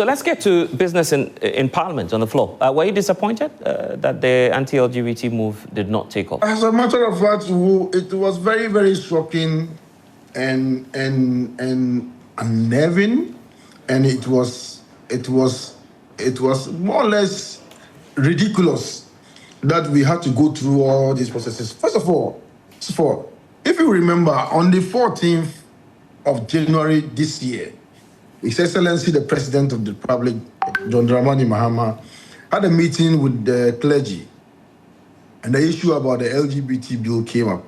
So let's get to business in Parliament on the floor. Were you disappointed that the anti-LGBT move did not take off? As a matter of fact, it was very, very shocking and unnerving, and it was more or less ridiculous that we had to go through all these processes. First of all, if you remember, on the 14th of January this year, His Excellency the President of the Republic, John Dramani Mahama, had a meeting with the clergy, and the issue about the LGBT bill came up.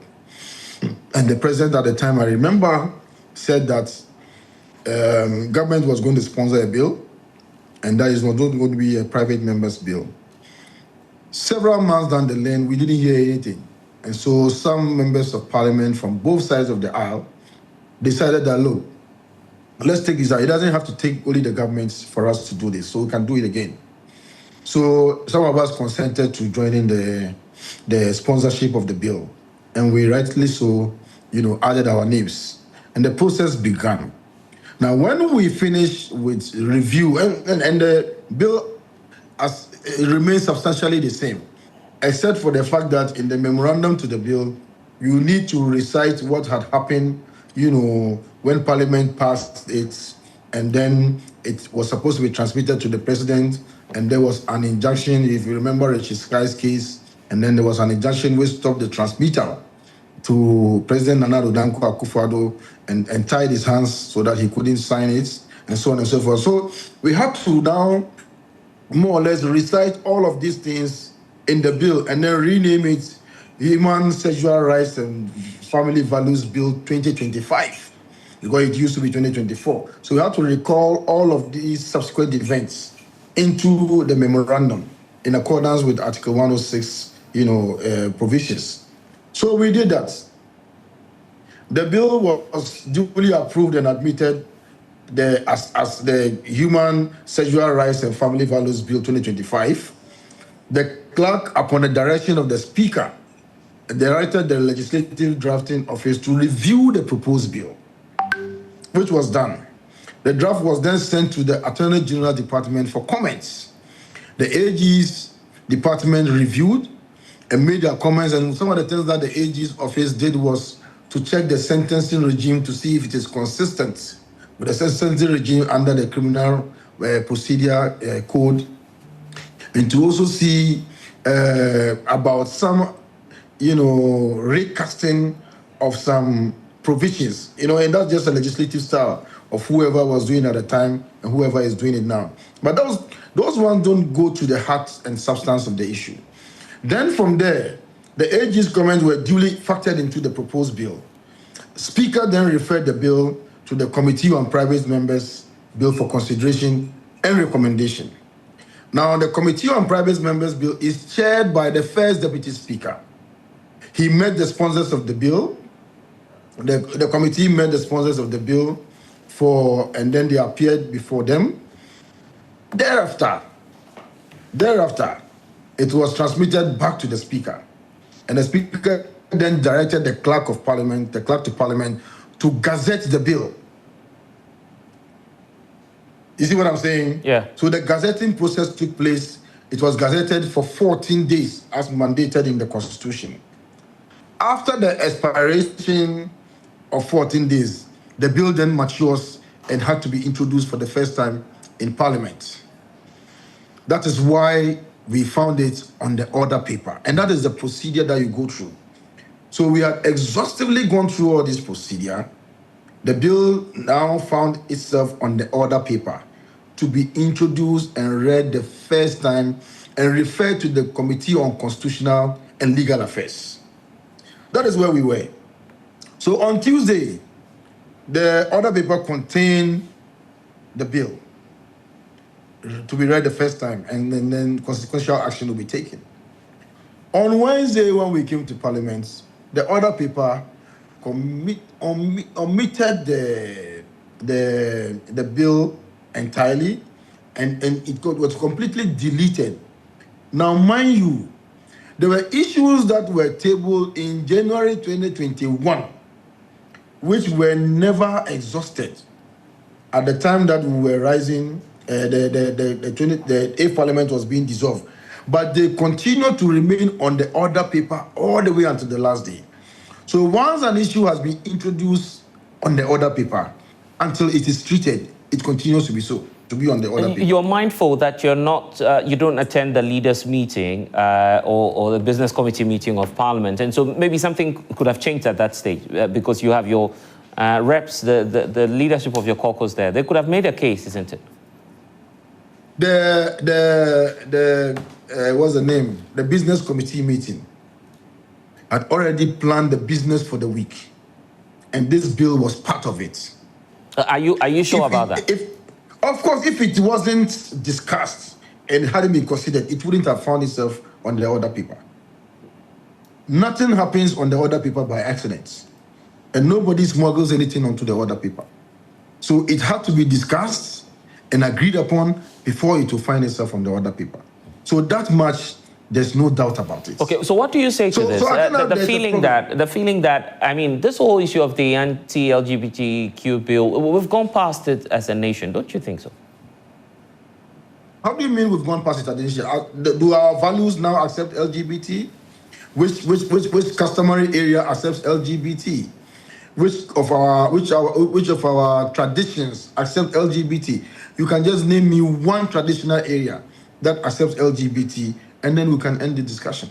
And the president at the time, I remember, said that government was going to sponsor a bill, and that is not going to be a private member's bill. Several months down the lane, we didn't hear anything. And so some members of parliament from both sides of the aisle decided that, look, let's take this out. It doesn't have to take only the governments for us to do this, so we can do it again. So some of us consented to joining the sponsorship of the bill, and we rightly so, added our names, and the process began. Now, when we finished with review, and the bill it remains substantially the same, except for the fact that in the memorandum to the bill, you need to recite what had happened, when Parliament passed it, and then it was supposed to be transmitted to the president, and there was an injunction, if you remember Rashid Tanko's case, and then there was an injunction which stopped the transmitter to President Tanko Computer and tied his hands so that he couldn't sign it, and so on and so forth. So we had to now more or less recite all of these things in the bill and then rename it Human Sexual Rights and Family Values Bill 2025, because it used to be 2024. So we have to recall all of these subsequent events into the memorandum in accordance with Article 106, provisions. So we did that. The bill was duly approved and admitted as the Human Sexual Rights and Family Values Bill 2025. The clerk, upon the direction of the Speaker, directed the Legislative Drafting Office to review the proposed bill, which was done. The draft was then sent to the Attorney General Department for comments. The AG's department reviewed and made their comments, and some of the things that the AG's office did was to check the sentencing regime to see if it is consistent with the sentencing regime under the Criminal Procedure Code, and to also see about some, recasting of some provisions, and that's just a legislative style of whoever was doing at the time and whoever is doing it now. But those ones don't go to the heart and substance of the issue. Then from there, the AG's comments were duly factored into the proposed bill. Speaker then referred the bill to the Committee on Private Members' Bill for consideration and recommendation. Now, the Committee on Private Members' Bill is chaired by the First Deputy Speaker. He met the sponsors of the bill. The committee met the sponsors of the bill and then they appeared before them. Thereafter, it was transmitted back to the Speaker. And the Speaker then directed the clerk to Parliament, to gazette the bill. You see what I'm saying? Yeah. So the gazetting process took place. It was gazetted for 14 days as mandated in the Constitution. After the expiration of 14 days, the bill then matures and had to be introduced for the first time in Parliament. That is why we found it on the order paper. And that is the procedure that you go through. So we had exhaustively gone through all this procedure. The bill now found itself on the order paper to be introduced and read the first time and referred to the Committee on Constitutional and Legal Affairs. That is where we were. So on Tuesday, the order paper contained the bill to be read the first time, and then consequential action will be taken. On Wednesday, when we came to Parliament, the order paper omitted the bill entirely, and it was completely deleted. Now, mind you, there were issues that were tabled in January 2021, which were never exhausted at the time that we were rising the 8th Parliament was being dissolved. But they continue to remain on the order paper all the way until the last day. So once an issue has been introduced on the order paper, until it is treated, it continues to be so, to be on the order paper. You're mindful that you're not, you don't attend the leaders' meeting or the business committee meeting of Parliament, and so maybe something could have changed at that stage because you have your reps, the leadership of your caucus there. They could have made a case, isn't it? What's the name? The business committee meeting had already planned the business for the week, and this bill was part of it. Are you sure about that? Of course, if it wasn't discussed and hadn't been considered, it wouldn't have found itself on the order paper. Nothing happens on the order paper by accident, and nobody smuggles anything onto the order paper. So it had to be discussed and agreed upon before it will find itself on the order paper. So that much, there's no doubt about it. Okay, so what do you say to this? The feeling that, I mean, this whole issue of the anti-LGBTQ bill, we've gone past it as a nation, don't you think so? How do you mean we've gone past it as a nation? Do our values now accept LGBT? Which customary area accepts LGBT? Which of our traditions accept LGBT? You can just name me one traditional area that accepts LGBT, and then we can end the discussion.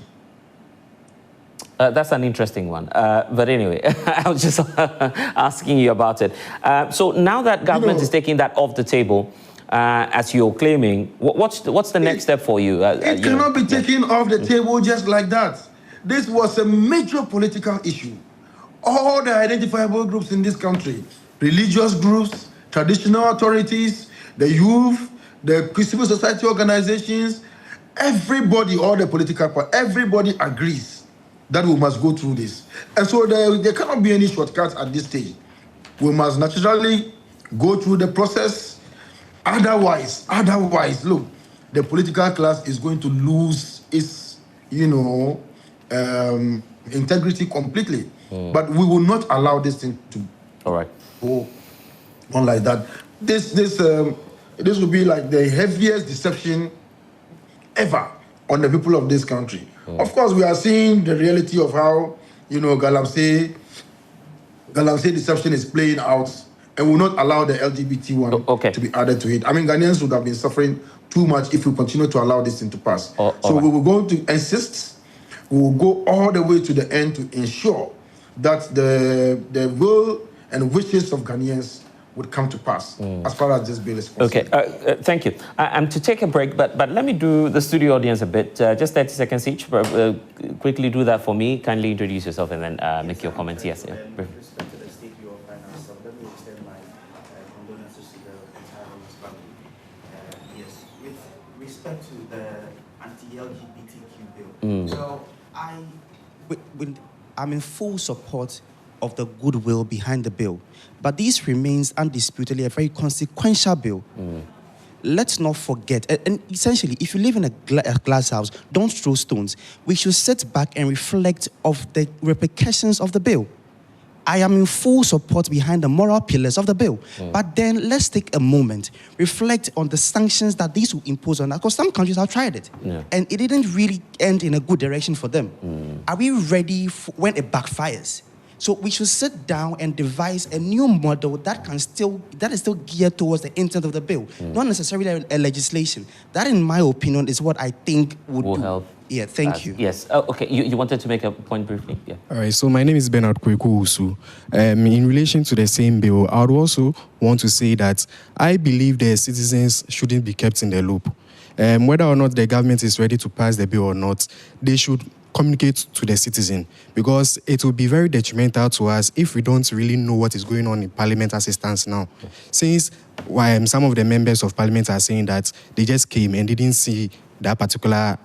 That's an interesting one. But anyway, I was just asking you about it. So now that government is taking that off the table, as you're claiming, what's the next step for you? It cannot be taken off the table just like that. This was a major political issue. All the identifiable groups in this country, religious groups, traditional authorities, the youth, the civil society organizations, everybody, all the political parties, everybody agrees that we must go through this. And so there cannot be any shortcuts at this stage. We must naturally go through the process. Otherwise, look, the political class is going to lose its, integrity completely. But we will not allow this thing to go on like that. This will be like the heaviest deception ever on the people of this country. Of course, we are seeing the reality of how, Galamsey deception is playing out, and will not allow the LGBT one to be added to it. I mean, Ghanaians would have been suffering too much if we continue to allow this thing to pass. So we will go to insist, we will go all the way to the end to ensure that the will and wishes of Ghanaians would come to pass as far as this bill is concerned. Okay, thank you. I'm to take a break, but let me do the studio audience a bit. Just 30 seconds each. Quickly do that for me. Kindly introduce yourself and then make your comments. Yes. With respect to the state of finance, let me extend my condolences to the entire family. Yes, with respect to the anti-LGBTQ bill. So I'm in full support of the goodwill behind the bill. But this remains undisputedly a very consequential bill. Let's not forget, and essentially, if you live in a glass house, don't throw stones. We should sit back and reflect of the repercussions of the bill. I am in full support behind the moral pillars of the bill. But then let's take a moment, reflect on the sanctions that these will impose on us, because some countries have tried it, and it didn't really end in a good direction for them. Are we ready when it backfires? So we should sit down and devise a new model that is still geared towards the intent of the bill, not necessarily a legislation. That, in my opinion, is what I think will help. Yeah, thank you. Yes. Okay, you wanted to make a point briefly? Yeah. All right, so my name is Bernard Kwekuusu. In relation to the same bill, I would also want to say that I believe the citizens shouldn't be kept in the loop. Whether or not the government is ready to pass the bill or not, they should communicate to the citizen, because it will be very detrimental to us if we don't really know what is going on in Parliament as it stands now. Since some of the members of Parliament are saying that they just came and didn't see that particular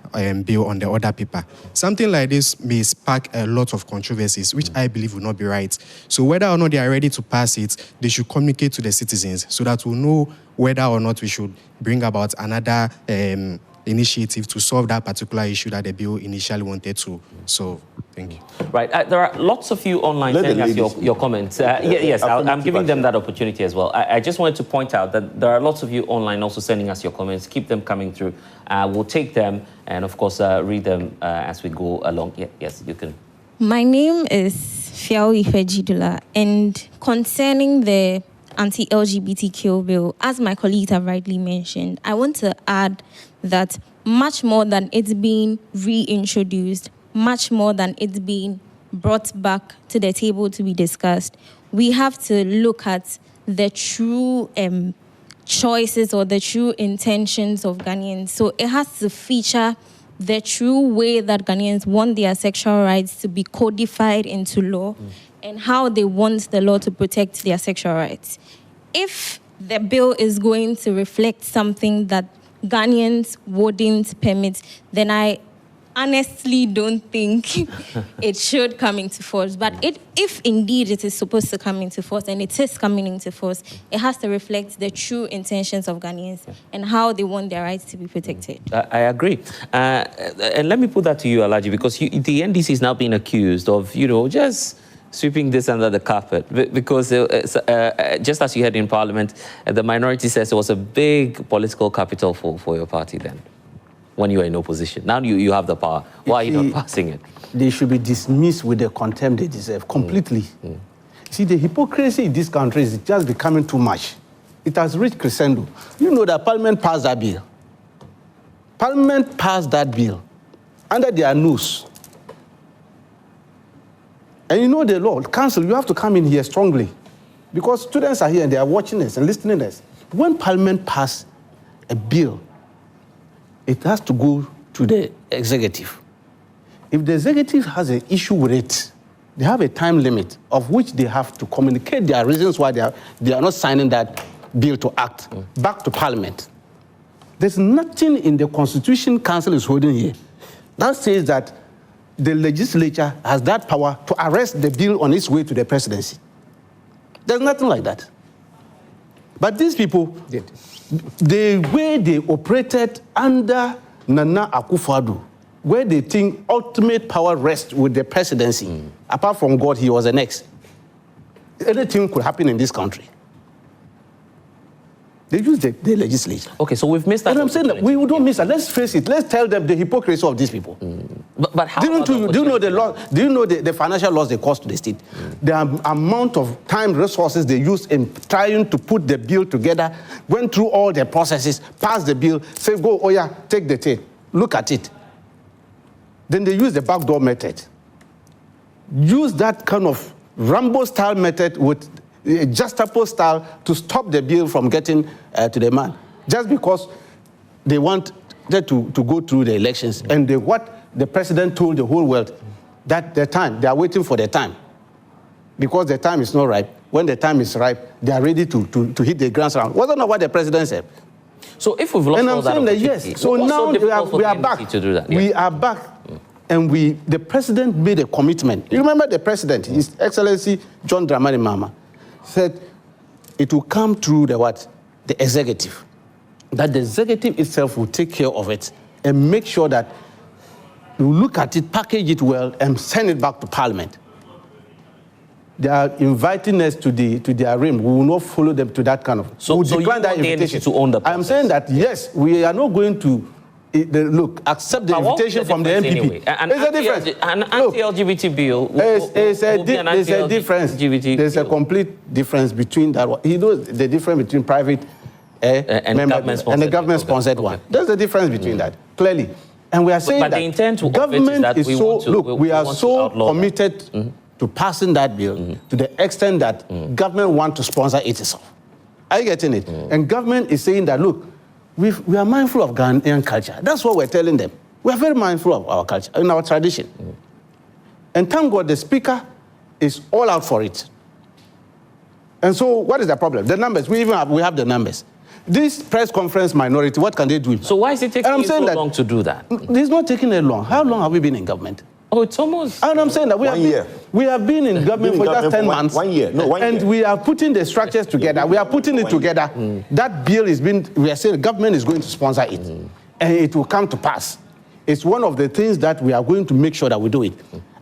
bill on the order paper. Something like this may spark a lot of controversies, which I believe will not be right. So whether or not they are ready to pass it, they should communicate to the citizens so that we'll know whether or not we should bring about another initiative to solve that particular issue that the bill initially wanted to solve. Thank you. Right. There are lots of you online sending us your comments. Yes, I'm giving them that opportunity as well. I just wanted to point out that there are lots of you online also sending us your comments. Keep them coming through. We'll take them and, of course, read them as we go along. Yes, you can. My name is Fiawi Fejidula, and concerning the anti-LGBTQ bill, as my colleagues have rightly mentioned, I want to add that much more than it's being reintroduced, much more than it's being brought back to the table to be discussed, we have to look at the true choices or the true intentions of Ghanaians. So it has to feature the true way that Ghanaians want their sexual rights to be codified into law and how they want the law to protect their sexual rights. If the bill is going to reflect something that Ghanaians wouldn't permit, then I honestly don't think it should come into force. But if indeed it is supposed to come into force, and it is coming into force, it has to reflect the true intentions of Ghanaians and how they want their rights to be protected. I agree. And let me put that to you, Alhaji, because the NDC is now being accused of, just sweeping this under the carpet. Because just as you heard in Parliament, the minority says it was a big political capital for your party then, when you were in opposition. Now you have the power. Why are you not passing it? They should be dismissed with the contempt they deserve, completely. See, the hypocrisy in this country is just becoming too much. It has reached crescendo. You know that Parliament passed that bill. Parliament passed that bill under their nose. And you know the law, council, you have to come in here strongly, because students are here and they are watching us and listening to us. When Parliament passed a bill, it has to go to the executive. If the executive has an issue with it, they have a time limit of which they have to communicate their reasons why they are not signing that bill to act back to Parliament. There's nothing in the Constitution Council is holding here that says that the legislature has that power to arrest the bill on its way to the presidency. There's nothing like that. But these people, the way they operated under Nana Akufo-Addo, where they think ultimate power rests with the presidency, apart from God, he was the next. Anything could happen in this country. They use the legislature. Okay, so we've missed that. And I'm saying that we don't miss that. Let's face it. Let's tell them the hypocrisy of these people. But how? Do you know the law? Do you know the financial loss they cost to the state? The amount of time, resources they use in trying to put the bill together, went through all the processes, passed the bill, say, go, oh yeah, take the tape, look at it. Then they use the backdoor method. Use that kind of Rambo-style method with Gestapo style to stop the bill from getting to the man, just because they want that to go through the elections. And what the president told the whole world, that the time, they are waiting for the time. Because the time is not ripe. When the time is ripe, they are ready to hit the ground round. Wasn't that what the president said? So if we've lost all that opportunity, yes. So now we are back. To do that? We are back. And the president made a commitment. You remember the president, His Excellency John Dramani Mahama, said it will come through the executive, that the executive itself will take care of it and make sure that you look at it, package it well, and send it back to Parliament. They are inviting us to their realm. We will not follow them to that kind of. So you want the NDC to own the process? I'm saying that yes, we are not going to accept the invitation from the MPP. Anyway? There's a difference. An anti-LGBT bill there's a difference. There's a complete difference between that. He knows the difference between private and the government-sponsored one. There's a difference between that, clearly. And we are saying but that the intent of government it is that is so, we are so committed to passing that bill to the extent that government wants to sponsor it itself. Are you getting it? And government is saying that, look, we are mindful of Ghanaian culture. That's what we're telling them. We are very mindful of our culture and our tradition. And thank God the speaker is all out for it. And so what is the problem? The numbers, we have the numbers. This press conference minority, what can they do? So why is it taking so long to do that? It's not taking that long. How long have we been in government? Oh, it's almost... And I'm saying that we have been in government for just 10 months. 1 year. No, 1 year. And we are putting the structures together. We are putting it together. That bill is being... We are saying the government is going to sponsor it. And it will come to pass. It's one of the things that we are going to make sure that we do it.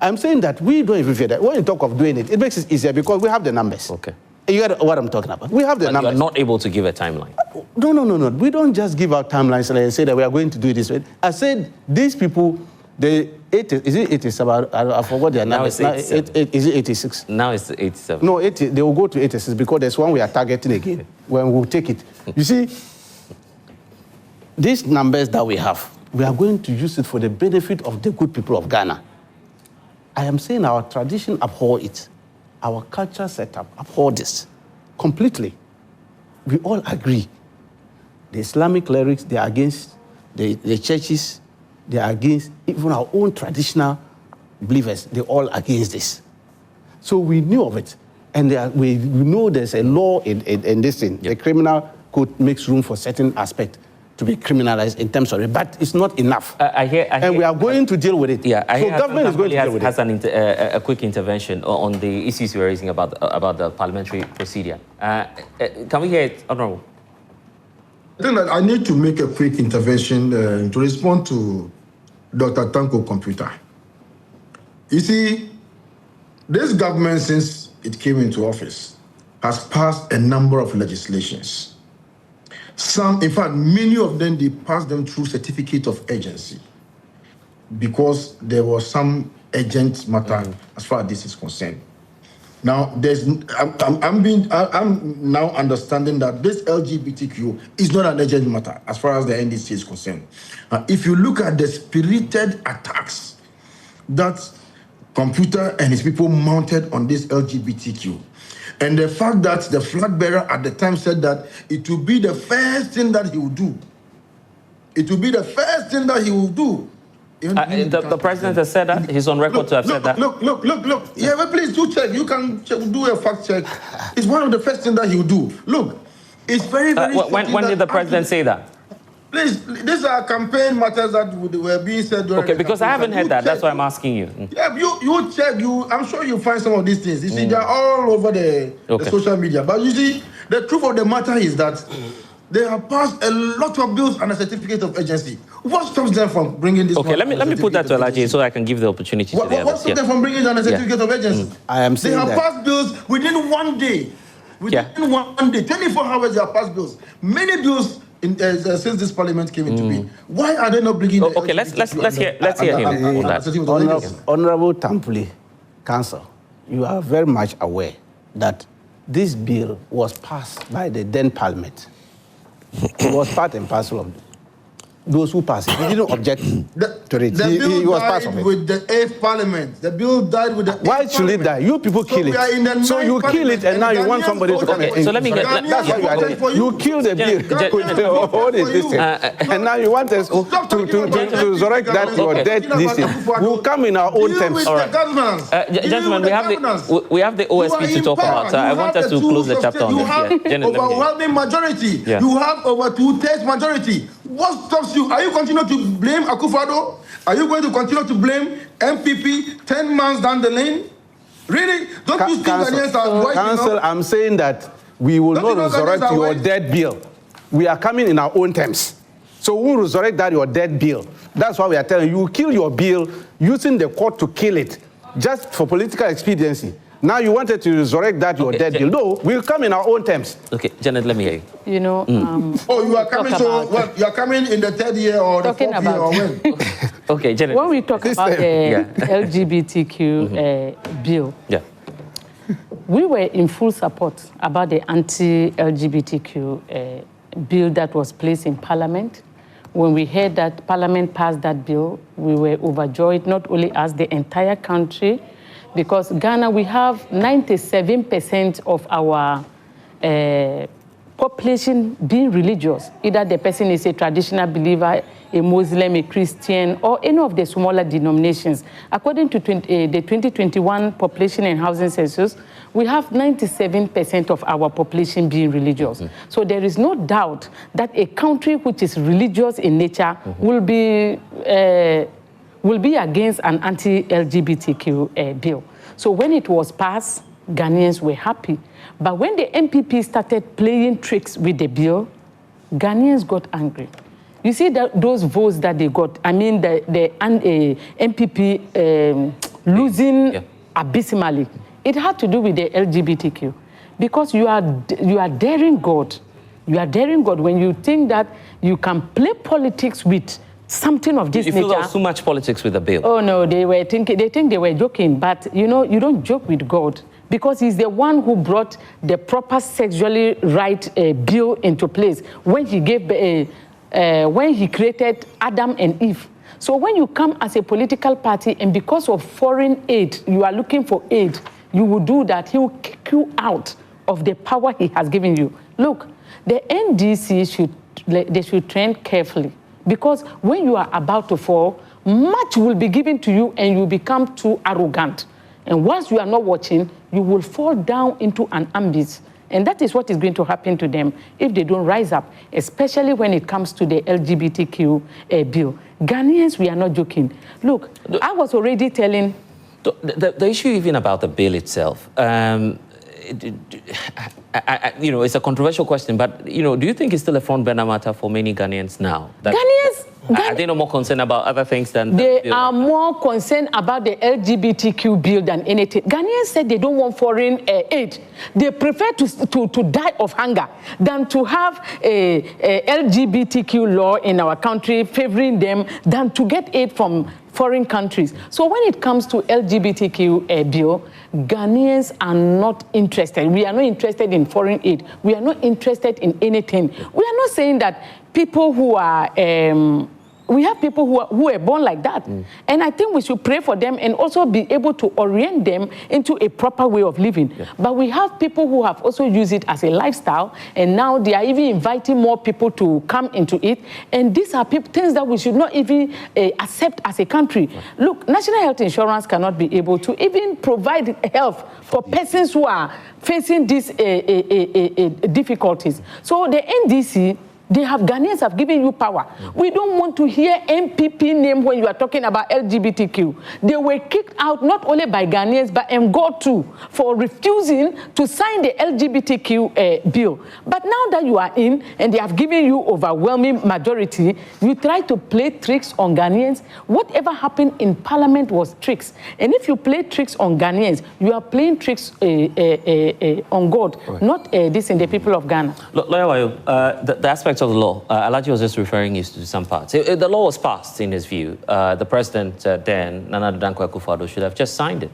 I'm saying that we don't even fear that. When you talk of doing it, it makes it easier because we have the numbers. Okay. You get what I'm talking about. We have the numbers. You're not able to give a timeline. No. We don't just give out timelines and say that we are going to do it this way. I said these people, is it 87? I forgot their numbers. Now it's 87. Is it 86? Now it's 87. No, 80, they will go to 86 because there's one we are targeting again when we'll take it. You see, these numbers that we have, we are going to use it for the benefit of the good people of Ghana. I am saying our tradition abhor it. Our culture setup abhor this completely. We all agree. The Islamic clerics, they are against the churches, they are against even our own traditional believers, they all against this. So we knew of it. And we know there's a law in this thing. Yep. The criminal code makes room for certain aspect to be criminalized in terms of it, but it's not enough. I hear, we are going to deal with it. Yeah, so government is going to deal with it. A quick intervention on the issues you were raising about the parliamentary procedure. Can we hear it, Honorable? I think that I need to make a quick intervention to respond to Dr. Tanko Computer. You see, this government, since it came into office, has passed a number of legislations. Some, in fact, many of them, they passed them through certificate of agency because there was some urgent matter as far as this is concerned. Now, I'm now understanding that this LGBTQ is not an urgent matter as far as the NDC is concerned. If you look at the spirited attacks that Computer and his people mounted on this LGBTQ, and the fact that the flag bearer at the time said that it will be the first thing that he will do. It will be the first thing that he will do. The president has said that. He's on record to have said that. Look. Yeah, but please do check. You can do a fact check. It's one of the first things that he will do. Look, it's very, very... When did the president say that? Please, these are campaign matters that were being said during... Okay, because I haven't heard that. That's why I'm asking you. Yeah, you check. I'm sure you'll find some of these things. You see, they're all over the social media. But you see, the truth of the matter is that they have passed a lot of bills and a certificate of agency. What stops them from bringing this? Okay, let me put that to Elijah so I can give the opportunity to the others. What stops them from bringing down a certificate of agency? I am saying they have passed bills within 1 day. Within 1 day, 24 hours they have passed bills. Many bills since this parliament came into being. Why are they not bringing? Okay, let's hear him on that. Honorable Tampuli, Council, you are very much aware that this bill was passed by the then parliament. It was part and parcel of those who passed it. He didn't object to it. The bill he was part of it. With the 8th parliament. The bill died with the 8th Why should it die? You people kill it. So you kill it and now you want somebody to come in. So let me get... That's what you are doing. You kill the bill. What is this thing? And now you want us to resurrect that your dead this thing. We'll come in our own terms. Gentlemen, we have the OSP to talk about. I want us to close the chapter on this. You have overwhelming majority. You have over 2/3 majority. What stops you? Are you continuing to blame Akufo-Addo? Are you going to continue to blame MPP 10 months down the lane? Really? Don't you think Ghanaians are white enough? Council, I'm saying that we will not resurrect your dead bill. We are coming in our own terms. So we'll resurrect that your dead bill. That's why we are telling you, kill your bill using the court to kill it, just for political expediency. Now you wanted to resurrect that your dead bill. No, we'll come in our own terms. Okay, Janet, let me hear you. You know, you are coming. So what? You are coming in the 3rd year or the 4th year or when? Okay, Janet. When we talk about the LGBTQ bill, we were in full support about the anti-LGBTQ bill that was placed in Parliament. When we heard that Parliament passed that bill, we were overjoyed, not only as the entire country, because Ghana, we have 97% of our population being religious. Either the person is a traditional believer, a Muslim, a Christian, or any of the smaller denominations. According to the 2021 Population and Housing Census, we have 97% of our population being religious. So there is no doubt that a country which is religious in nature will be against an anti-LGBTQ bill. So when it was passed, Ghanaians were happy. But when the MPP started playing tricks with the bill, Ghanaians got angry. You see those votes that they got, I mean, the MPP losing abysmally, it had to do with the LGBTQ. Because you are daring God. You are daring God when you think that you can play politics with something of this nature. You feel there was too much politics with the bill? Oh, no, they think they were joking. But, you know, you don't joke with God because he's the one who brought the proper sexually right bill into place when he gave, when he created Adam and Eve. So when you come as a political party and because of foreign aid, you are looking for aid, you will do that. He will kick you out of the power he has given you. Look, the NDC should tread carefully because when you are about to fall, much will be given to you and you become too arrogant. And once you are not watching, you will fall down into an abyss. And that is what is going to happen to them if they don't rise up, especially when it comes to the LGBTQ bill. Ghanaians, we are not joking. Look, I was already telling... The issue even about the bill itself, you know, it's a controversial question, but, you know, do you think it's still a front burner matter for many Ghanaians now? Are they not more concerned about other things than... They are more concerned about the LGBTQ bill than anything. Ghanaians said they don't want foreign aid. They prefer to die of hunger than to have a LGBTQ law in our country favoring them than to get aid from foreign countries. So when it comes to LGBTQ bill, Ghanaians are not interested. We are not interested in foreign aid. We are not interested in anything. We are not saying that people who are... we have people who are born like that. And I think we should pray for them and also be able to orient them into a proper way of living. But we have people who have also used it as a lifestyle, and now they are even inviting more people to come into it. And these are things that we should not even accept as a country. Look, national health insurance cannot be able to even provide health for persons who are facing these difficulties. So the NDC, Ghanaians have given you power. We don't want to hear MPP name when you are talking about LGBTQ. They were kicked out not only by Ghanaians, but MGO too, for refusing to sign the LGBTQ bill. But now that you are in, and they have given you overwhelming majority, you try to play tricks on Ghanaians. Whatever happened in Parliament was tricks. And if you play tricks on Ghanaians, you are playing tricks on God, not this in the people of Ghana. Lawyer Wayo, the aspect of the law, Alaji was just referring you to some parts. The law was passed, in his view. The president then, Nana Danko Akufo-Addo, should have just signed it.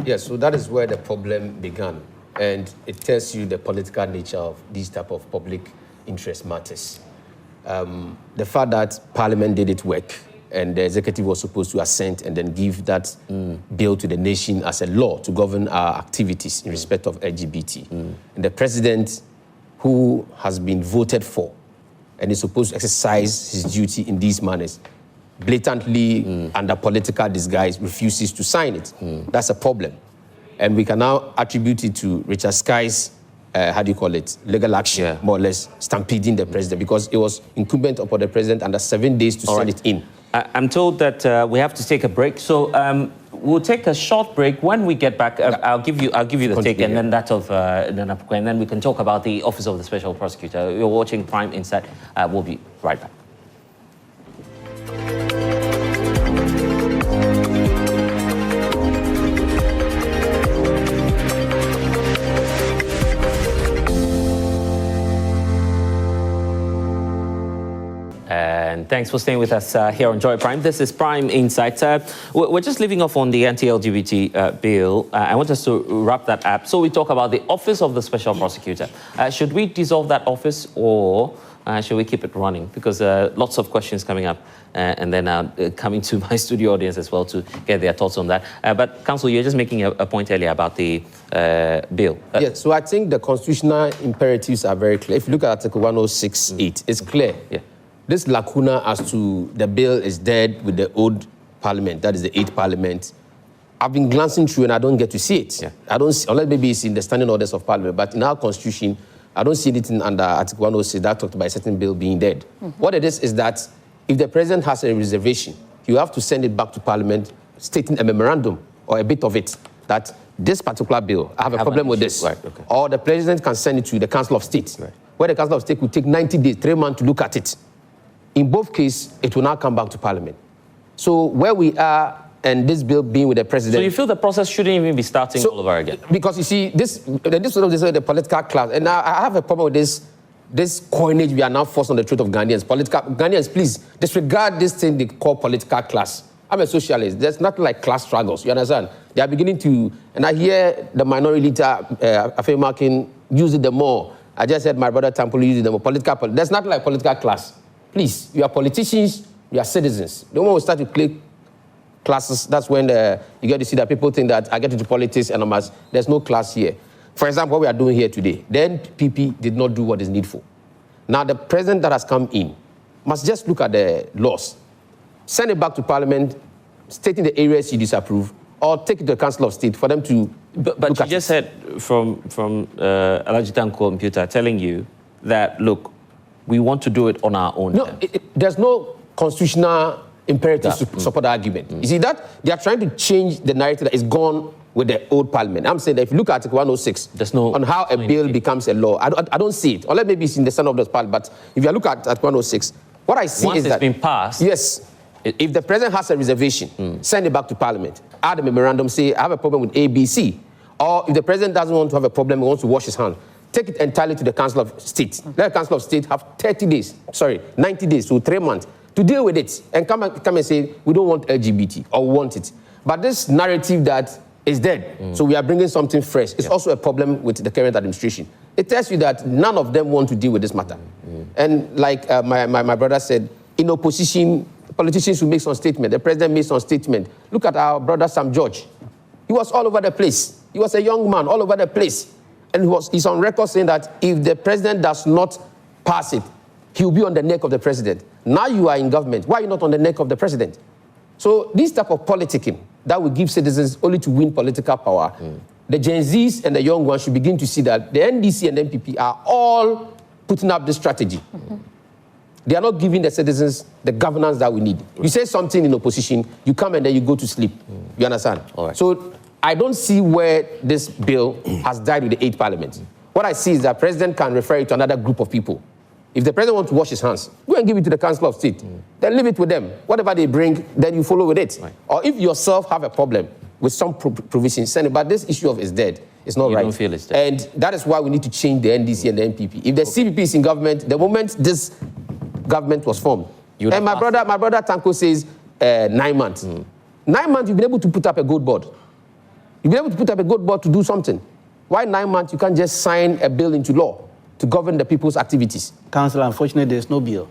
Yes, so that is where the problem began. And it tells you the political nature of these type of public interest matters. The fact that Parliament did its work and the executive was supposed to assent and then give that bill to the nation as a law to govern our activities in respect of LGBT. And the president, who has been voted for and is supposed to exercise his duty in these manners, blatantly, under political disguise, refuses to sign it. That's a problem. And we can now attribute it to Richard Sky's, legal action, more or less, stampeding the president, because it was incumbent upon the president under 7 days to send it in. I'm told that we have to take a break, so we'll take a short break. When we get back, I'll give you the take, and then that of Nana, and then we can talk about the Office of the Special Prosecutor. You're watching Prime Insight. We'll be right back. And thanks for staying with us here on Joy Prime. This is Prime Insights. We're just leaving off on the anti-LGBT bill. I want us to wrap that up. So we talk about the Office of the Special Prosecutor. Should we dissolve that office, or should we keep it running? Because lots of questions coming up, and then coming to my studio audience as well to get their thoughts on that. But Counsel, you're just making a point earlier about the bill. Yes, so I think the constitutional imperatives are very clear. If you look at Article 106.8, it's clear. This lacuna as to the bill is dead with the old parliament, that is the 8th parliament. I've been glancing through and I don't get to see it. I don't see, unless maybe it's in the standing orders of parliament, but in our constitution, I don't see anything under Article 106 that talked about a certain bill being dead. What it is that if the president has a reservation, you have to send it back to parliament stating a memorandum or a bit of it that this particular bill, I have a problem with this. Or the president can send it to the Council of State, where the Council of State will take 90 days, 3 months to look at it. In both cases, it will now come back to Parliament. So where we are, and this bill being with the president. So you feel the process shouldn't even be starting all over again? Because you see, this is the political class, and now I have a problem with this coinage we are now forced on the truth of Ghanaians. Ghanaians, please disregard this thing they call political class. I'm a socialist. There's nothing like class struggles. You understand? They are beginning to, and I hear the minority leader, Afemakin, use it the more. I just heard my brother Tanko use it the more. There's nothing like political class. Please, you are politicians, you are citizens. The moment we start to click classes, that's when you get to see that people think that I get into politics and there's no class here. For example, what we are doing here today, the NPP did not do what is needful. Now, the president that has come in must just look at the laws, send it back to Parliament, stating the areas you disapprove, or take it to the Council of State for them to But you just said from Rashid Tanko Computer telling you that, look, we want to do it on our own. No, there's no constitutional imperative to support the argument. You see that they are trying to change the narrative that is gone with the old Parliament. I'm saying that if you look at Article 106 on how a bill becomes a law, I don't see it. Or maybe it's in the Senate of the Parliament. But if you look at Article 106, what I see once is that it's been passed. Yes, if the president has a reservation, send it back to Parliament. Add a memorandum, say I have a problem with ABC. Or if the president doesn't want to have a problem, he wants to wash his hands, take it entirely to the Council of State. Let the Council of State have 90 days, so 3 months, to deal with it and come and say, we don't want LGBT or we want it. But this narrative that is dead, so we are bringing something fresh. It's also a problem with the current administration. It tells you that none of them want to deal with this matter. And like my brother said, in opposition, politicians will make some statement. The president made some statement. Look at our brother Sam George. He was all over the place. He was a young man all over the place. And he's on record saying that if the president does not pass it, he'll be on the neck of the president. Now you are in government. Why are you not on the neck of the president? So this type of politicking that will give citizens only to win political power, the Gen Zs and the young ones should begin to see that the NDC and NPP are all putting up this strategy. They are not giving the citizens the governance that we need. You say something in opposition, you come and then you go to sleep. You understand? All right. So I don't see where this bill has died with the 8th Parliament. What I see is that the president can refer it to another group of people. If the president wants to wash his hands, go and give it to the Council of State. Then leave it with them. Whatever they bring, then you follow with it. Right. Or if yourself have a problem with some provision, send it. But this issue of is dead. It's not right. You don't feel it's dead. And that is why we need to change the NDC and the NPP. If the CPP is in government, the moment this government was formed, and my brother Tanko says 9 months. 9 months, you've been able to put up a gold board. You've been able to put up a gold board to do something. Why 9 months you can't just sign a bill into law to govern the people's activities? Council, unfortunately, there's no bill.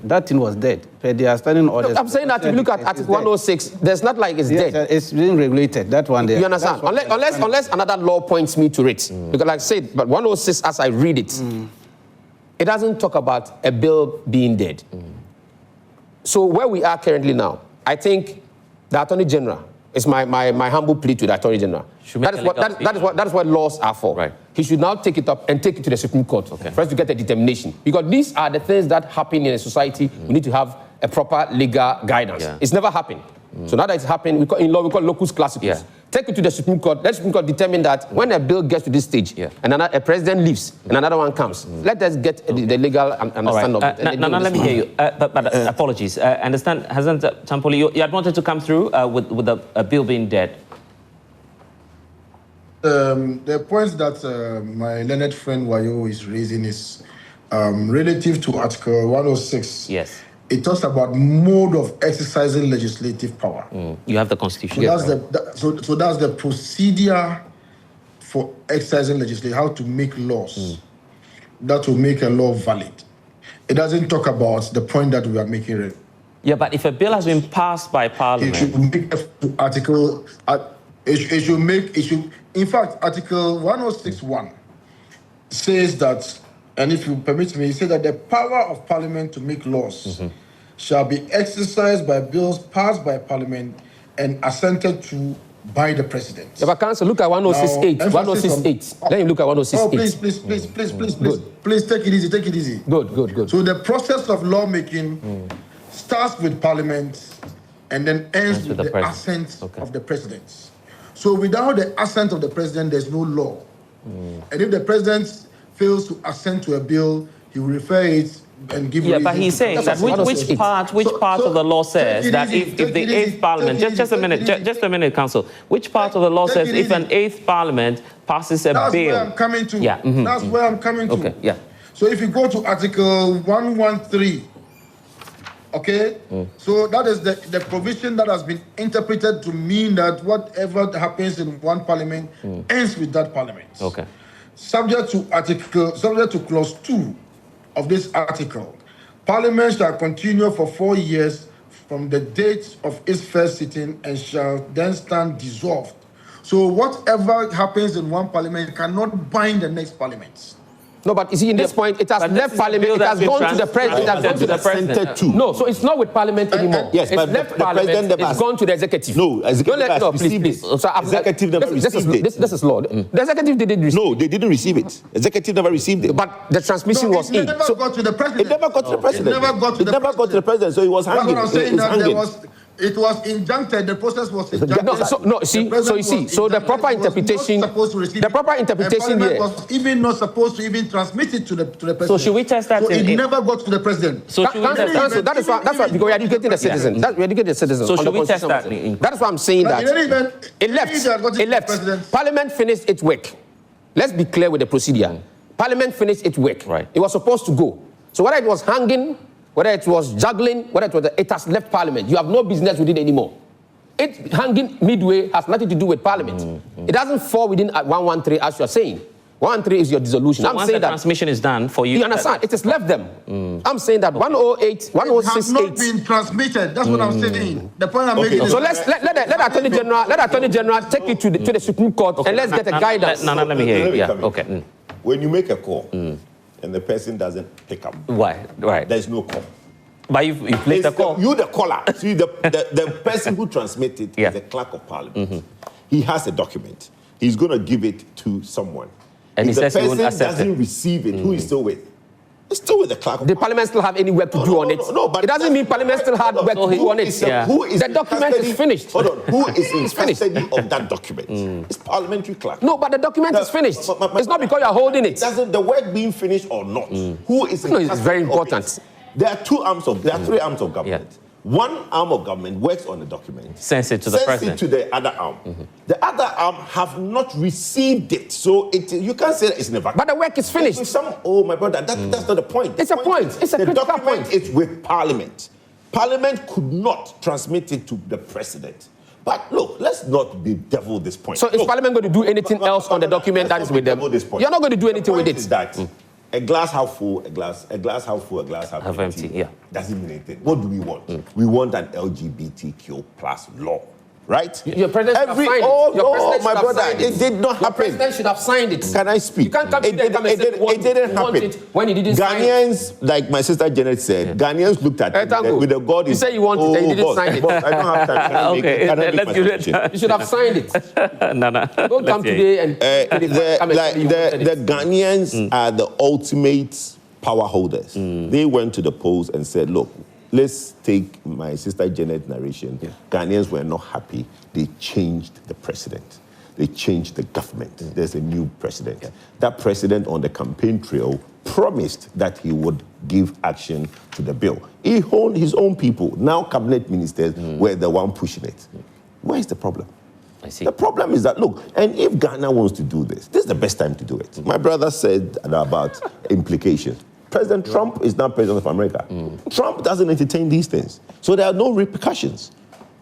That thing was dead. They are standing orders. I'm saying that if you look at Article 106, there's not like it's dead. It's being regulated. That one there. You understand? Unless another law points me to it. Because like I said, but 106, as I read it, it doesn't talk about a bill being dead. So where we are currently now, I think the Attorney General is my humble plea to the Attorney General. That is what laws are for. Right. He should now take it up and take it to the Supreme Court for us to get a determination. Because these are the things that happen in a society. We need to have a proper legal guidance. Yeah. It's never happened. So now that it's happened, in law we call locus classicus. Yeah. Take it to the Supreme Court. Let the Supreme Court determine that when a bill gets to this stage and a president leaves and another one comes, let us get the legal understanding of it. Now, let me hear you. But apologies. I understand, hasn't Tampoli, you had wanted to come through with a bill being dead? The point that my learned friend Wayo is raising is relative to Article 106. Yes. It talks about mode of exercising legislative power. You have the Constitution. So that's the procedure for exercising legislation, how to make laws that will make a law valid. It doesn't talk about the point that we are making. Yeah, but if a bill has been passed by Parliament, it should make article. In fact, Article 106.1 says that. And if you permit me, say that the power of Parliament to make laws shall be exercised by bills passed by Parliament and assented to by the President. Yeah, but Council, look at 106.8. 106.8. Let him look at 106.8. Oh, please, take it easy. Good. So the process of lawmaking starts with Parliament and then ends with the assent of the President. So without the assent of the President, there's no law. And if the President fails to assent to a bill, he will refer it and give. Yeah, but he's saying that which part of the law says that if the eighth parliament, just a minute, counsel, which part of the law says if an eighth parliament passes a bill? That's where I'm coming to. Yeah. That's where I'm coming to. Okay. Yeah. So if you go to Article 113, okay, so that is the provision that has been interpreted to mean that whatever happens in one parliament ends with that parliament. Okay. Subject to clause 2 of this article, Parliament shall continue for 4 years from the date of its first sitting and shall then stand dissolved. So whatever happens in one parliament cannot bind the next parliament. No, but you see, in this point, it has left Parliament, it has gone to the President, it has gone to the President. No, so it's not with Parliament anymore. Yes, but left the Parliament, President it's gone to the Executive. No, Executive please. So Executive never received it. This is law. The Executive didn't receive it. No, they didn't receive it. Executive never received it. But the transmission was in. It never got to the President. It never got to the President. It never got to the President, so it was hanging. That's what I'm saying, it was injuncted. The process was injuncted. So the proper interpretation, here was even not supposed to even transmit it to the President. So should we test that? So it never got to the President. So that's why because we're educating the citizens. We're educating the citizens. So should we test that? That is why I'm saying that it left. Parliament finished its work. Let's be clear with the procedure. Parliament finished its work. Right. It was supposed to go. So whether it was hanging, whether it was juggling, it has left Parliament. You have no business with it anymore. It hanging midway has nothing to do with Parliament. It doesn't fall within 113 as you are saying. 113 is your dissolution. So once the transmission is done for you. You understand? It has left them. I'm saying that 108, 1068. It has not been transmitted. That's what I'm saying. The point I'm making is. So let Attorney General take it to the Supreme Court and let's get a guidance. No, let me hear you. Yeah. Okay. When you make a call and the person doesn't pick up. Why? Right. There's no call. But you placed the call. You the caller. See, the person who transmitted is the clerk of parliament. He has a document. He's going to give it to someone. And if he the says he won't person accept doesn't receive it, who is still with? It's still with the clerk of the Parliament still have any work to do on it? No, but it doesn't mean Parliament still have work to do on it. Who is the document is finished. Hold on. Who is in custody of that document? It's parliamentary clerk. No, but the document is finished. It's not because you are holding it. Doesn't the work being finished or not? Who is in custody? No, it's very important. There are three arms of government. Yeah. One arm of government works on the document. Sends it to the President. Sends it to the other arm. The other arm have not received it. So you can't say that it's never. But the work is finished. Oh, my brother, that's not the point. It's a point. It's a critical point. The document is with Parliament. Parliament could not transmit it to the President. But look, let's not bedevil this point. So is Parliament going to do anything else on the document that is with them? You're not going to do anything with it. Is that a glass half full, a glass half full, a glass half empty. Yeah. Doesn't mean anything. What do we want? We want an LGBTQ plus law. Right? Your president should have signed it. Oh, my brother, it did not happen. Your president should have signed it. Can I speak? You can't come to them and say it didn't happen. When he didn't sign it. Ghanaians, like my sister Janet said, Ghanaians looked at it with the God. You say you want it, and you didn't sign it. I don't have time. Okay, let's give it. You should have signed it. Don't come today and the Ghanaians are the ultimate power holders. They went to the polls and said, look, let's take my sister Janet's narration. Ghanaians were not happy. They changed the president. They changed the government. There's a new president. That president on the campaign trail promised that he would give action to the bill. He owned his own people. Now cabinet ministers were the one pushing it. Where is the problem? I see. The problem is that, look, and if Ghana wants to do this is the best time to do it. My brother said about implications. President Trump is now president of America. Trump doesn't entertain these things. So there are no repercussions.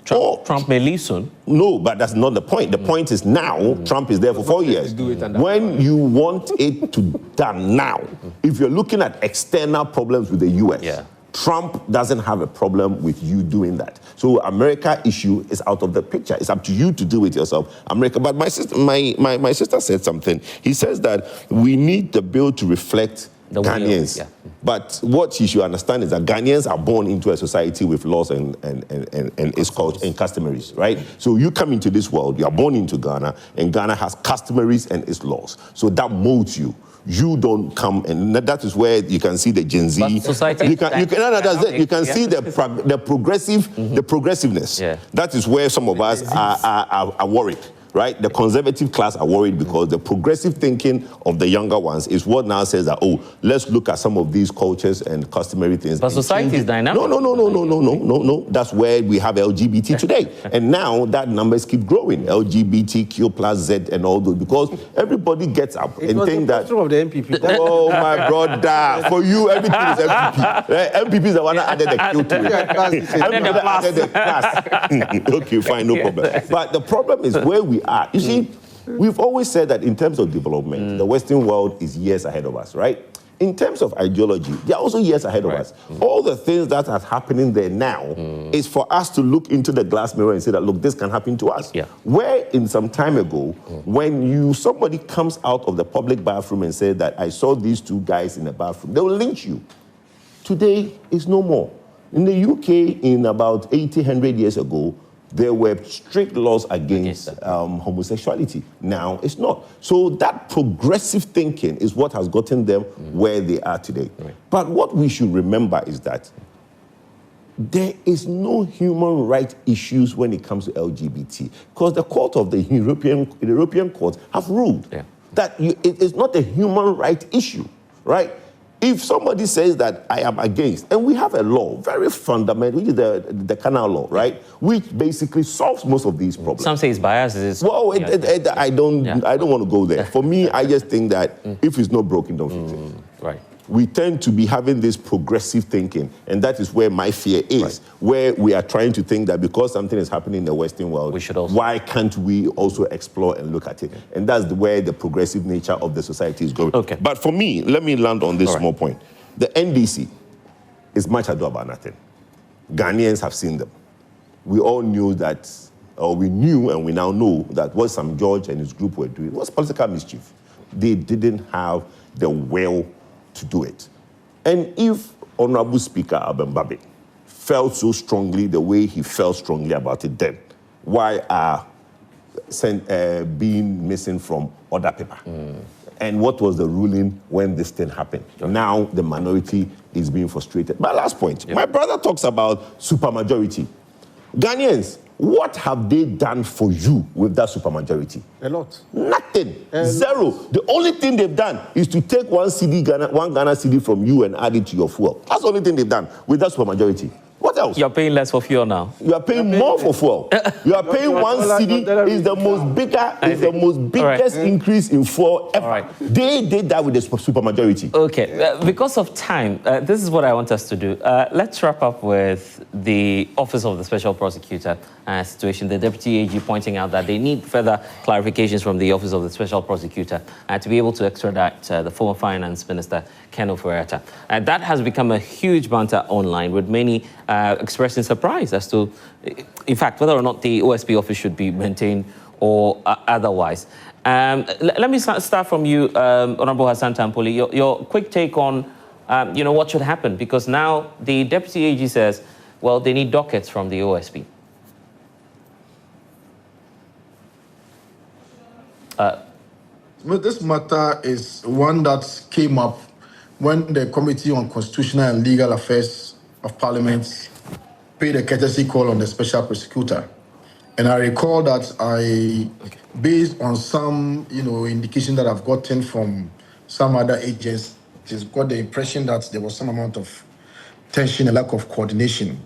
Trump may leave soon. No, but that's not the point. The point is now, Trump is there for 4 years. When you want it to done now, if you're looking at external problems with the U.S., Trump doesn't have a problem with you doing that. So America issue is out of the picture. It's up to you to do it yourself, America. But my sister said something. He says that we need the bill to reflect the Ghanaians. But what you should understand is that Ghanaians are born into a society with laws and its culture and customaries, right? So you come into this world, you are born into Ghana, and Ghana has customaries and its laws. So that molds you. You don't come, and that is where you can see the Gen Z. But society, you can see the progressiveness. That is where some of us are worried. right? The conservative class are worried because the progressive thinking of the younger ones is what now says that, oh, let's look at some of these cultures and customary things. But society is dynamic. No. That's where we have LGBT today. And now that numbers keep growing, LGBTQ plus Z and all those, because everybody gets up and think that... of the MPP. Oh, my brother. For you, everything is MPP. Right? MPP is the one that added the Q to it. Added the class. Okay, fine, no problem. But the problem is where we are. You see, we've always said that in terms of development, the Western world is years ahead of us, right? In terms of ideology, they're also years ahead of us. All the things that are happening there now is for us to look into the glass mirror and say that, look, this can happen to us. Yeah. Where in some time ago, when somebody comes out of the public bathroom and says that I saw these two guys in the bathroom, they will lynch you. Today, it's no more. In the UK, in about 100 years ago, there were strict laws against homosexuality. Now it's not. So that progressive thinking is what has gotten them where they are today. Right. But what we should remember is that there is no human rights issues when it comes to LGBT, because the court of the European courts have ruled that it is not a human rights issue, right? If somebody says that I am against, and we have a law, very fundamental, which is the canal law, right? Which basically solves most of these problems. Some say it's biased. Well, I don't want to go there. For me, I just think that if it's not broken, don't fix it. Right. We tend to be having this progressive thinking, and that is where my fear is, where we are trying to think that because something is happening in the Western world, why can't we also explore and look at it? And that's where the progressive nature of the society is going. Okay. But for me, let me land on this small point. The NDC is much ado about nothing. Ghanaians have seen them. We all knew that, or we knew and we now know that what Sam George and his group were doing was political mischief. They didn't have the will to do it. And if Honorable Speaker Abembabe felt so strongly the way he felt strongly about it then, why are being missing from other paper? And what was the ruling when this thing happened? Now the minority is being frustrated. My last point, my brother talks about supermajority. Ghanaians, what have they done for you with that supermajority? A lot. Nothing. Zero. The only thing they've done is to take one Ghana CD from you and add it to your fuel. That's the only thing they've done with that supermajority. What else? You're paying less for fuel now. You are paying more for fuel. You are paying one CD is the most biggest increase in fuel ever. They did that with the supermajority. Okay, because of time, this is what I want us to do. Let's wrap up with the Office of the Special Prosecutor situation. The Deputy AG pointing out that they need further clarifications from the Office of the Special Prosecutor to be able to extradite the former Finance Minister, Ken Ofori-Atta. That has become a huge banter online, with many expressing surprise as to, in fact, whether or not the OSP office should be maintained or otherwise. Let me start from you, Honorable Hassan Tampoli. Your quick take on, what should happen, because now the Deputy AG says, well, they need dockets from the OSP. This matter is one that came up when the Committee on Constitutional and Legal Affairs of Parliament paid a courtesy call on the Special Prosecutor. And I recall that based on some, indication that I've gotten from some other agencies, got the impression that there was some amount of tension and lack of coordination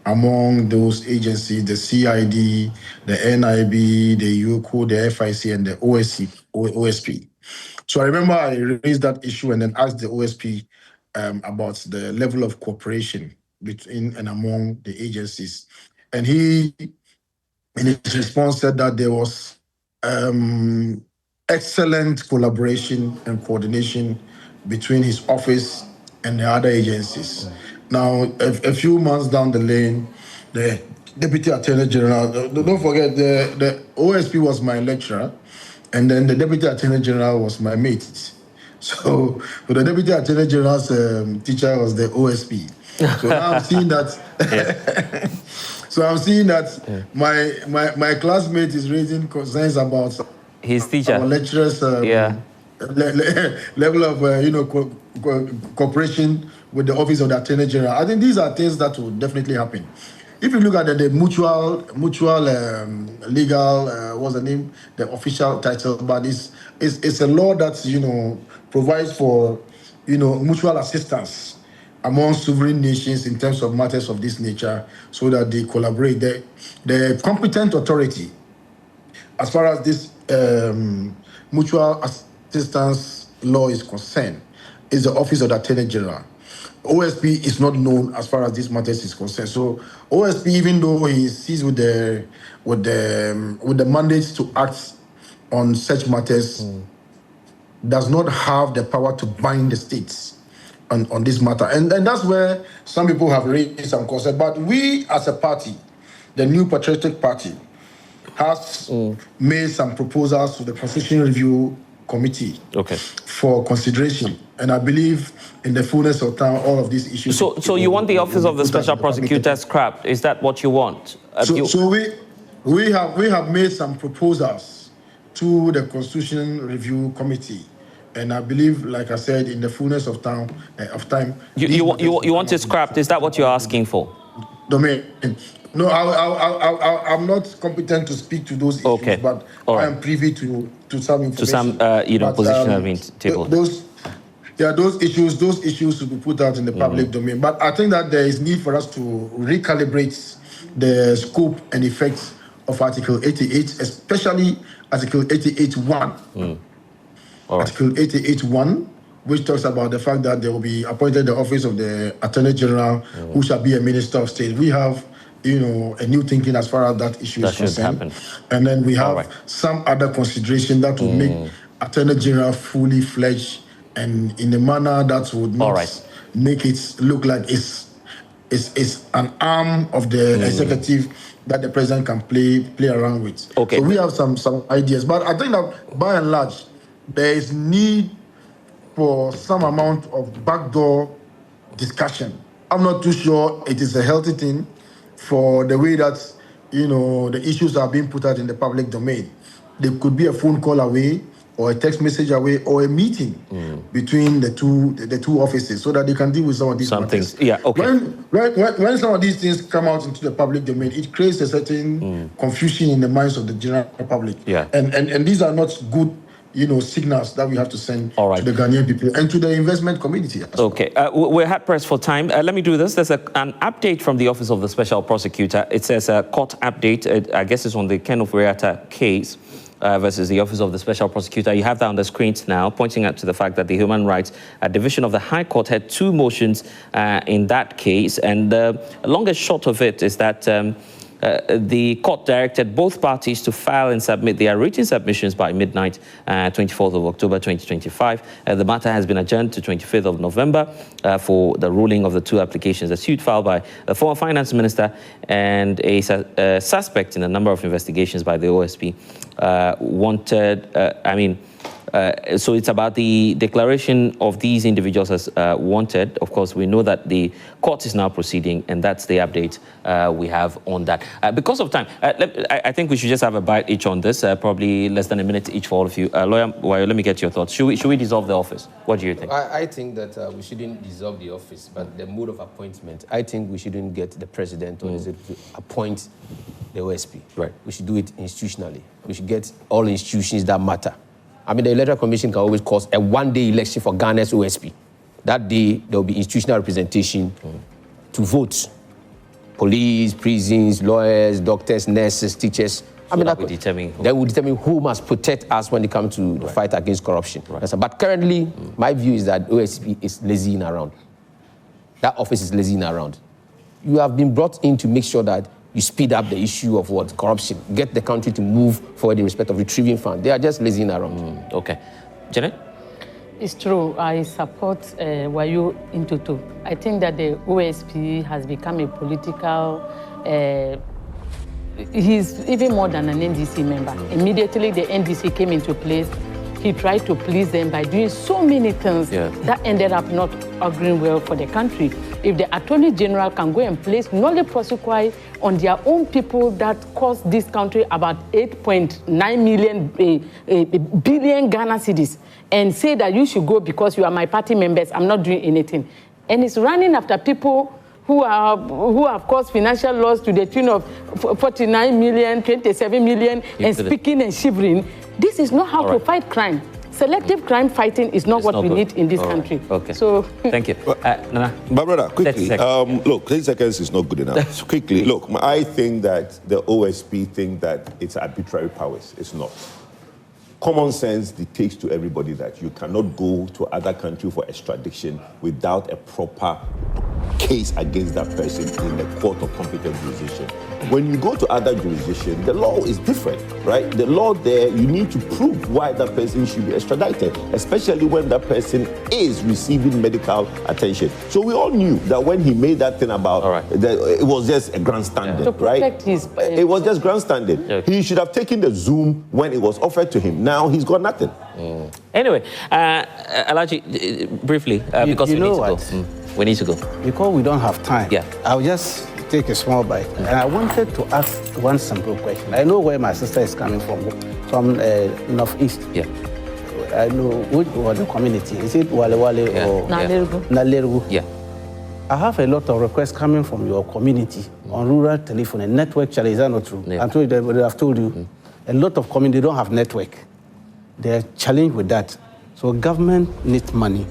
among those agencies, the CID, the NIB, the UCO, the FIC, and the OSP. So I remember I raised that issue and then asked the OSP about the level of cooperation between and among the agencies. And he, in his response, said that there was excellent collaboration and coordination between his office and the other agencies. Now, a few months down the lane, the Deputy Attorney General, don't forget, the OSP was my lecturer, and then the Deputy Attorney General was my mate. So the Deputy Attorney General's teacher was the OSP. So now I'm seeing that. So I'm seeing that my classmate is raising concerns about his teacher, our lecturers' level of cooperation with the Office of the Attorney General. I think these are things that will definitely happen. if you look at the mutual legal, what's the name, the official title, but it's a law that, you know, provides for, you know, mutual assistance among sovereign nations in terms of matters of this nature, so that they collaborate. The competent authority, as far as this mutual assistance law is concerned, is the Office of the Attorney General. OSP is not known as far as this matters is concerned. So OSP, even though he is seized with the mandates to act on such matters, does not have the power to bind the states on this matter. And that's where some people have raised some concern. But we as a party, the New Patriotic Party, has made some proposals to the Constitutional Review Committee for consideration. And I believe in the fullness of time, all of these issues... So you want the Office of the Special Prosecutor scrapped? Is that what you want? So we have made some proposals to the Constitutional Review Committee. And I believe, like I said, in the fullness of time... You want it scrapped? Is that what you're asking for? Domain. No, I'm not competent to speak to those issues, but I am privy to some information. To some, position have been tabled. Those issues should be put out in the public domain. But I think that there is need for us to recalibrate the scope and effects of Article 88, especially Article 88.1. Article 88.1, which talks about the fact that there will be appointed the Office of the Attorney General, who shall be a Minister of State. We have, you know, a new thinking as far as that issue is concerned. And then we have some other consideration that will make Attorney General fully fledged and in a manner that would not make it look like it's an arm of the executive that the president can play around with. So we have some ideas. But I think that by and large, there is need for some amount of backdoor discussion. I'm not too sure it is a healthy thing for the way that, you know, the issues are being put out in the public domain. There could be a phone call away, or a text message away, or a meeting between the two offices, so that they can deal with some of these matters. When some of these things come out into the public domain, it creates a certain confusion in the minds of the general public. And these are not good, you know, signals that we have to send to the Ghanaian people and to the investment community. We're hard pressed for time. Let me do this. There's an update from the Office of the Special Prosecutor. It says a court update. I guess it's on the Ken of Weata case versus the Office of the Special Prosecutor. You have that on the screens now, pointing out to the fact that the Human Rights Division of the High Court had 2 motions in that case. And the longest short of it is that the court directed both parties to file and submit their written submissions by midnight, 24th of October 2025. The matter has been adjourned to 25th of November for the ruling of the 2 applications. A suit filed by the former finance minister and a suspect in a number of investigations by the OSP so it's about the declaration of these individuals as wanted. Of course, we know that the court is now proceeding, and that's the update we have on that. Because of time, I think we should just have a bite each on this, probably less than a minute each for all of you. Lawyer, let me get your thoughts. Should we dissolve the office? What do you think? I think that we shouldn't dissolve the office, but the mode of appointment, I think we shouldn't get the president or to appoint the OSP. We should do it institutionally. We should get all institutions that matter. I mean, the Electoral Commission can always cause a one-day election for Ghana's OSP. That day, there will be institutional representation to vote. Police, prisons, lawyers, doctors, nurses, teachers. So that will determine who must protect us when it comes to the fight against corruption. But currently, my view is that OSP is lazying around. That office is lazying around. You have been brought in to make sure that you speed up the issue of corruption, get the country to move forward in respect of retrieving funds. They are just lazying around. Janet? It's true. I support Wayo Intutu. I think that the OSP has become a political... he's even more than an NDC member. Immediately the NDC came into place, he tried to please them by doing so many things that ended up not auguring well for the country. If the Attorney General can go and place knowledge prosecute on their own people that cost this country about 8.9 billion Ghana cedis and say that you should go because you are my party members, I'm not doing anything. And it's running after people who have caused financial loss to the tune of 49 million, 27 million, and speaking and shivering. This is not how to fight crime. Selective crime fighting is not what we need in this country. Okay. So thank you. Nana? My brother, quickly. 30 seconds. Look, 30 seconds is not good enough. Quickly, look, I think that the OSP think that it's arbitrary powers. It's not. Common sense dictates to everybody that you cannot go to other country for extradition without a proper case against that person in the court of competent jurisdiction. When you go to other jurisdictions, the law is different, right? The law there, you need to prove why that person should be extradited, especially when that person is receiving medical attention. So we all knew that when he made that thing about, it was just a grandstanding, right? It was just grandstanding. Okay. He should have taken the Zoom when it was offered to him. Now he's got nothing. Anyway, Alhaji, briefly, because we need to go. We need to go. Because we don't have time. Yeah. I'll just take a small bite. And I wanted to ask one simple question. I know where my sister is coming from Northeast. Yeah. I know which the community. Is it Wale or Nalergu? Yeah. I have a lot of requests coming from your community on rural telephone and network challenge. Is that not true? Yeah. I've told you. A lot of community don't have network. They're challenged with that. So government needs money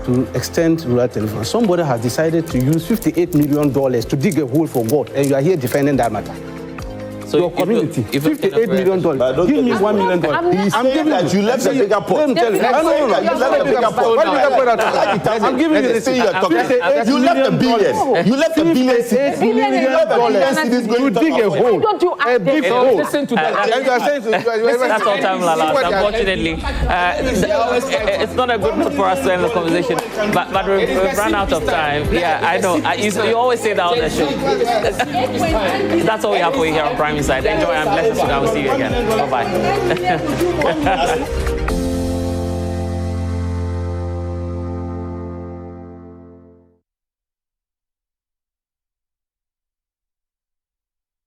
to extend rural telephone. Somebody has decided to use $58 million to dig a hole for God, and you are here defending that matter. So your community, $58 million. Give me $1 million. I'm giving that you left the bigger pot. Let me tell you. No, you left the bigger pot. I'm giving you the thing you're talking. You left the billion. You left the billion. To dig a hole. A big hole. Listen to that. That's all time, Lala. Unfortunately, it's not a good note for us to end the conversation. But we've run out of time. Yeah, I know. You always say that on the show. That's all we have for you here on Prime Inside. Enjoy and bless us. I will see you again. Bye-bye.